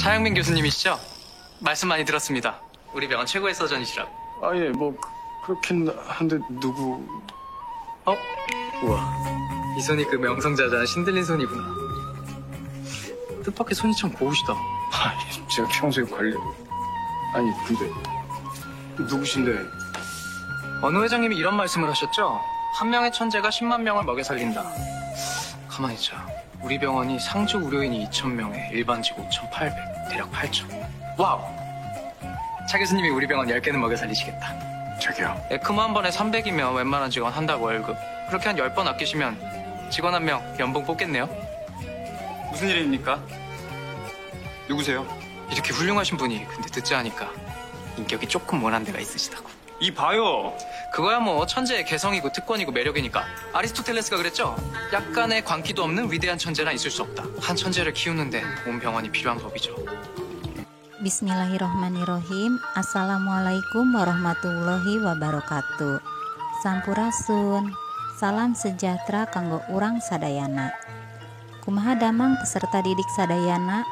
차영민 교수님이시죠? 말씀 많이 들었습니다. 우리 병원 최고의 서전이시라고. 아, 예, 뭐 그렇긴 한데 누구... 우와, 이 손이 그 명성자자 신들린 손이구나. 뜻밖의 손이 참 고우시다. 아, 예, 제가 평소에 관리... 아니, 근데 누구신데? 어느 회장님이 이런 말씀을 하셨죠? 한 명의 천재가 10만 명을 먹여 살린다. 가만히 있자. 우리 병원이 상주 의료인이 2,000명에 일반직 5,800, 대략 8천. 와우! 차 교수님이 우리 병원 10개는 먹여 살리시겠다. 저기요. 에크모 한 번에 300이면 웬만한 직원 한 달 월급. 그렇게 한 10번 아끼시면 직원 한 명 연봉 뽑겠네요. 무슨 일입니까? 누구세요? 이렇게 훌륭하신 분이 근데 듣지 않으니까 인격이 조금 모난 데가 있으시다고. 이 봐요. 그거야 뭐 천재의 개성이고 특권이고 매력이니까. 아리스토텔레스가 그랬죠? 약간의 광기도 없는 위대한 천재란 있을 수 없다. 한 천재를 키우는데 온 병원이 필요한 법이죠. Bismillahirrohmanirrohim. Assalamualaikum warahmatullahi wabarakatuh. Sampurasun. Salam sejahtera kanggo urang sadayana. Kumaha damang peserta didik sadayana.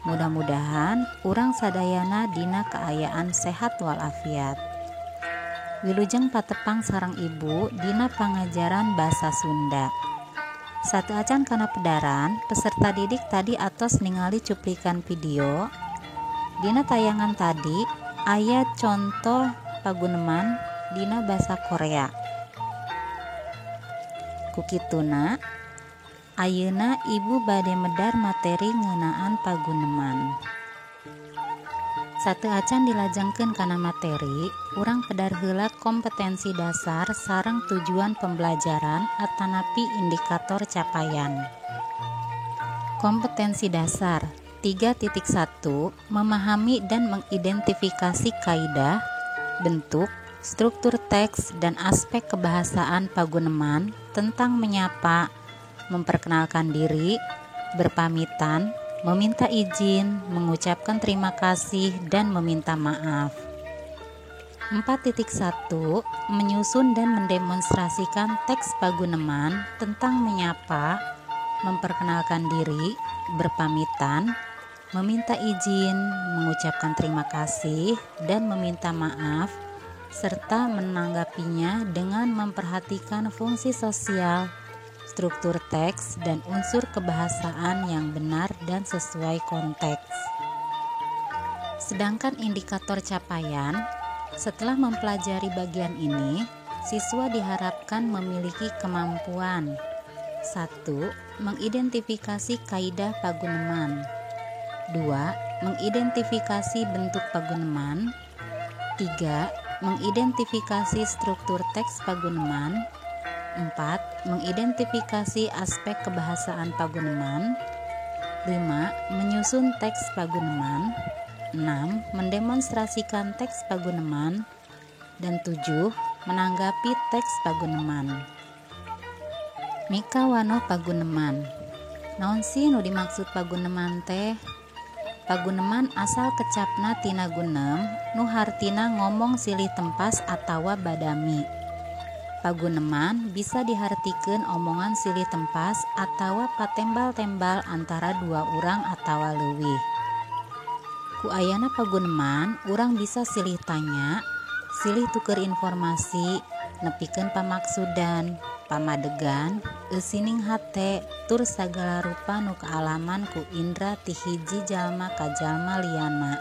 Mudah-mudahan urang sadayana dina kaayaan sehat walafiat. Wilujeng patepang sareng ibu dina pangajaran basa Sunda. Satu acan kana pedaran, peserta didik tadi atos ningali cuplikan video. Dina tayangan tadi aya contoh paguneman dina basa Korea. Kukituna ayeuna ibu bade medar materi ngeunaan paguneman. Satu acan dilajengkeun kana materi, urang pedar heula kompetensi dasar sareng tujuan pembelajaran atanapi indikator capaian. Kompetensi dasar 3.1 memahami dan mengidentifikasi kaidah, bentuk, struktur teks dan aspek kebahasaan paguneman tentang menyapa, memperkenalkan diri, berpamitan, meminta izin, mengucapkan terima kasih, dan meminta maaf. 4.1 menyusun dan mendemonstrasikan teks paguneman tentang menyapa, memperkenalkan diri, berpamitan, meminta izin, mengucapkan terima kasih, dan meminta maaf, serta menanggapinya dengan memperhatikan fungsi sosial, struktur teks, dan unsur kebahasaan yang benar dan sesuai konteks. Sedangkan indikator capaian, setelah mempelajari bagian ini, siswa diharapkan memiliki kemampuan 1. Mengidentifikasi kaidah paguneman 2. Mengidentifikasi bentuk paguneman 3. Mengidentifikasi struktur teks paguneman 4. Mengidentifikasi aspek kebahasaan paguneman 5. Menyusun teks paguneman 6. Mendemonstrasikan teks paguneman dan 7. Menanggapi teks paguneman. Mika wano paguneman. Naon sih nu dimaksud paguneman teh? Paguneman asal kecapna tina gunem nu hartina ngomong silih tempas atawa badami. Paguneman bisa dihartikeun omongan silih tempas atawa patembal-tembal antara dua urang atawa leuwih. Ku ayana paguneman, urang bisa silih tanya, silih tuker informasi, nepikeun pamaksudan, pamadegan, eusining hate, tur sagala rupa nu kaalaman ku indra ti hiji jalma ka jalma liana.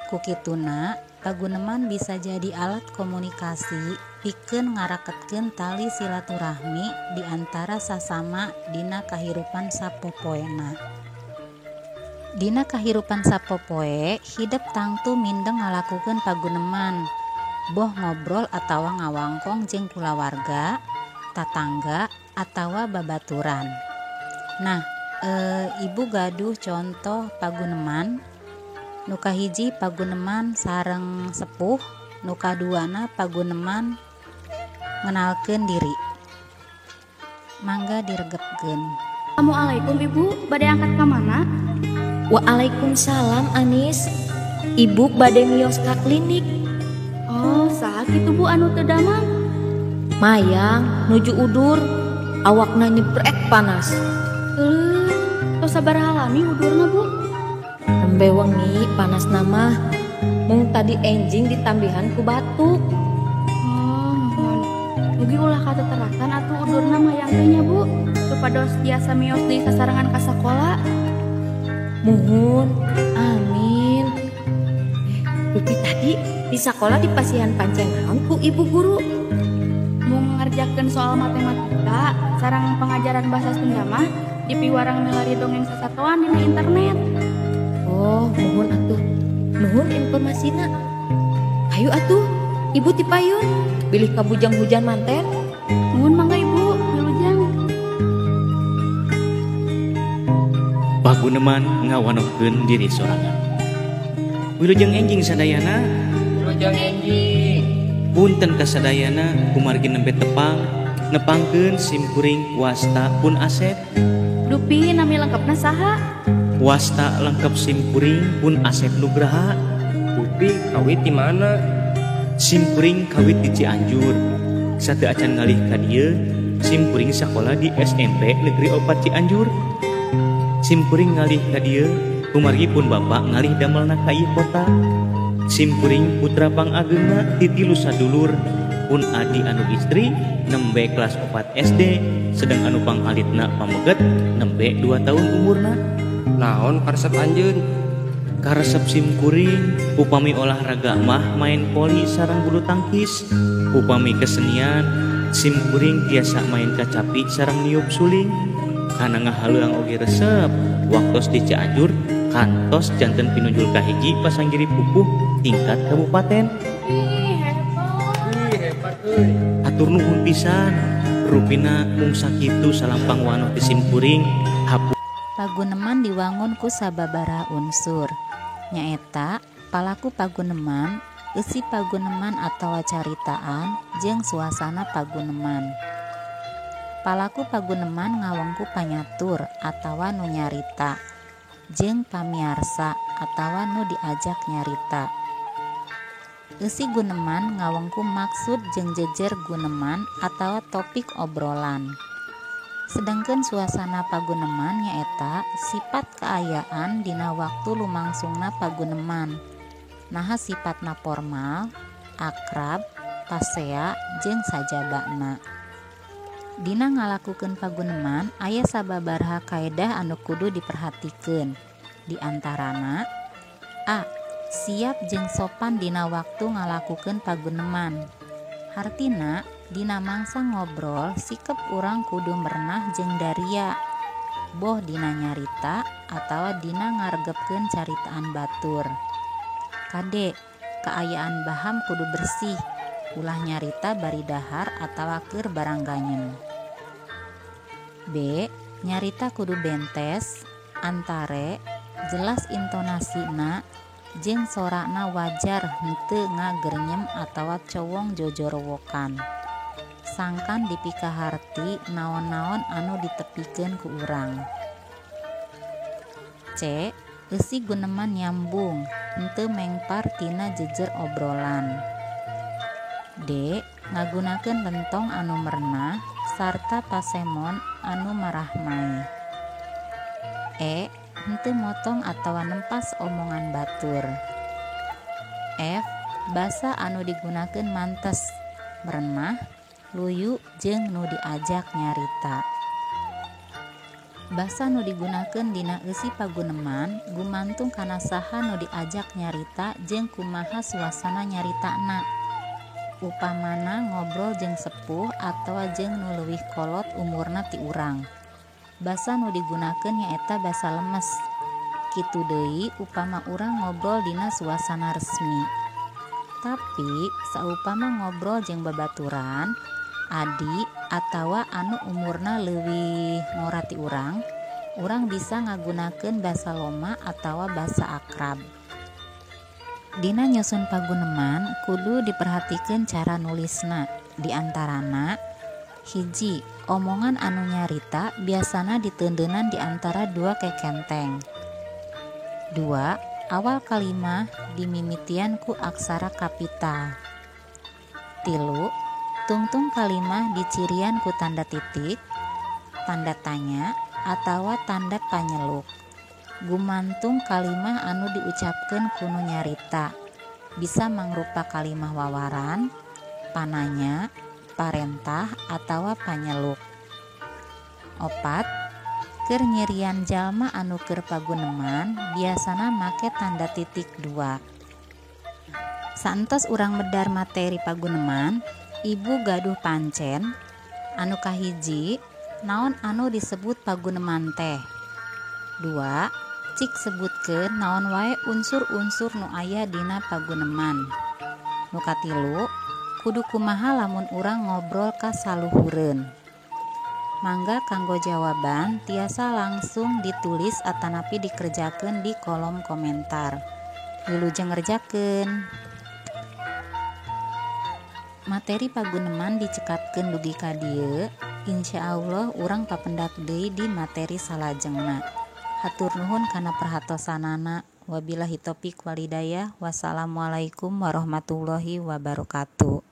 Kukituna, paguneman bisa jadi alat komunikasi pikeun ngaraketkeun tali silaturahmi di antara sasama dina kahirupan sapopoena. Dina kahirupan sapopoe, hidup tangtu mindeng ngalakukeun paguneman, boh ngobrol atawa ngawangkong jeung kulawarga, tatangga, atawa babaturan. Nah, ibu gaduh contoh paguneman. Nu kahiji paguneman sareng sepuh, nu kaduana paguneman ngenalkeun diri. Mangga diregepkeun. Assalamualaikum Ibu, bade angkat ka mana? Waalaikumsalam Anis. Ibu bade mios ka klinik. Oh, saha kitu Bu anu teu damang? Mayang nuju udur, awakna nyebrek panas. Tos sabaraha lami udurna Bu? Nembe wengi panas nama. Mung tadi enjing ditambihan ku batuk. Oh, mohon. Mugi ulah kateterakan atuh udurna mayang teh nya, Bu. Supados tiasa mios di sasarengan ka sakola. Muhun, amin. Rupi tadi di sekolah di pasihan pancen naon ku ibu guru. Mung ngerjakeun soal matematika sareng pengajaran bahasa Sunda mah dipiwarang milari dongeng sasatoan dina internet. Oh, muhun atuh. Nuhun informasina. Ayo atuh, ibu ti payun. Bilih ka bujang hujan manten. Nuhun mangga Ibu, wilujeng. Paguneman ngawanohkeun diri sorangan. Wilujeng enjing sadayana. Wilujeng enjing. Punten kasadayana kumargi nembe tepang nepangkeun simkuring wasta pun Asep. Dupi nami lengkapna saha? Wasta lengkap simkuring pun Asep Nugraha. Dupi kawit di mana? Simkuring kawit di Cianjur. Sate acan ngalih ka dieu, simkuring sakola di SMP Negeri 4 Cianjur. Simkuring ngalih ka dieu, kumargi pun bapak ngalih damelna ka ieu kota. Simkuring putra pangageungna ti 3 sadulur pun adi anu istri nembe kelas 4 SD, sedang anu pangalitna pameget nembe 2 tahun umurna. Naon karesep anjeun? Karesep simkuring upami olahraga mah main voli sareng bulu tangkis. Upami kesenian simkuring tiasa main kacapi sareng niup suling. Kana ngahaleuang oge resep waktos di Cianjur kantos janten pinunjul kahiji pasanggiri pupuh tingkat kabupaten. Hebat euy. Atur nuhun pisan. Rupina mung sakitu salampang wanoh di simkuring hapu. Paguneman diwangun ku sababaraha unsur. Nyaeta palaku paguneman, eusi paguneman atawa caritaan jeung suasana paguneman. Palaku paguneman ngawengku panyatur atawa nu nyarita, jeung pamiarsa atawa nu diajak nyarita. Eusi guneman ngawengku maksud jeung jejer guneman atawa topik obrolan. Sedangkan suasana paguneman nyaeta sifat keayaan dina waktu lumangsungna paguneman. Naha sifatna formal, akrab, pasea, jeung sajabana. Dina ngalakukeun paguneman aya sababaraha kaedah anu kudu diperhatikeun. Di antarana A. Siap jeung sopan dina waktu ngalakukeun paguneman. Hartina dina mangsa ngobrol sikep urang kudu merenah jeung daria. Boh dina nyarita atawa dina ngaregepkeun caritaan batur. Kade kaayaan baham kudu bersih. Ulah nyarita bari dahar atawa keur barangganyen. B. Nyarita kudu bentes, antare, jelas intonasina, jeung sorana wajar henteu ngagernyem atawa cowong jojorowokan. Sangkan dipikaharti naon-naon anu ditepikeun ku urang. C. Eusi guneman nyambung henteu mengpar tina jejer obrolan. D. Ngagunakeun lentong anu merenah sarta pasemon anu marahmai. E. Henteu motong atawa nempas omongan batur. F. Basa anu digunakeun mantes, merenah, luyu jeung nu diajak nyarita. Basa nu digunakeun dina eusi paguneman gumantung kana saha nu diajak nyarita jeung kumaha suasana nyaritana. Upamana ngobrol jeung sepuh atawa jeung nu leuwih kolot umurna ti urang. Basa nu digunakeun nyaeta basa lemes. Kitu deui upama urang ngobrol dina suasana resmi. Tapi saupama ngobrol jeung babaturan, adi atawa anu umurna leuwih ngora ti urang bisa ngagunakeun basa loma atawa basa akrab. Dina nyusun paguneman kudu diperhatikeun cara nulisna. Di antarana hiji, omongan anu nyarita biasana diteundeunnan di antara 2 kekenteng. 2. Awal kalimah dimimitian ku aksara kapital. 3. Tungtung kalimah dicirian ku tanda titik, tanda tanya, atawa tanda panyeluk. gumantung kalimah anu diucapkeun kuno nyarita, bisa mangrupa kalimah wawaran, pananya, parentah, atawa panyeluk. 4. Keur nyirian jalma anu keur paguneman biasana make tanda titik 2. Saentos urang medar materi paguneman, ibu gaduh pancen anu kahiji naon anu disebut paguneman teh. 2. Cik sebutkeun naon wae unsur-unsur nu aya dina paguneman. Nu katilu, kudu kumaha lamun urang ngobrol ka saluhureun. Mangga kanggo jawaban tiasa langsung ditulis atanapi dikerjakeun di kolom komentar. Wilujeng ngerjakeun. Materi paguneman dicekapkeun dugi ka dieu, insyaallah urang papendak deui di materi salajengna. Hatur nuhun kana perhatosanana. Wabillahi taufiq walhidayah. Wassalamualaikum warahmatullahi wabarakatuh.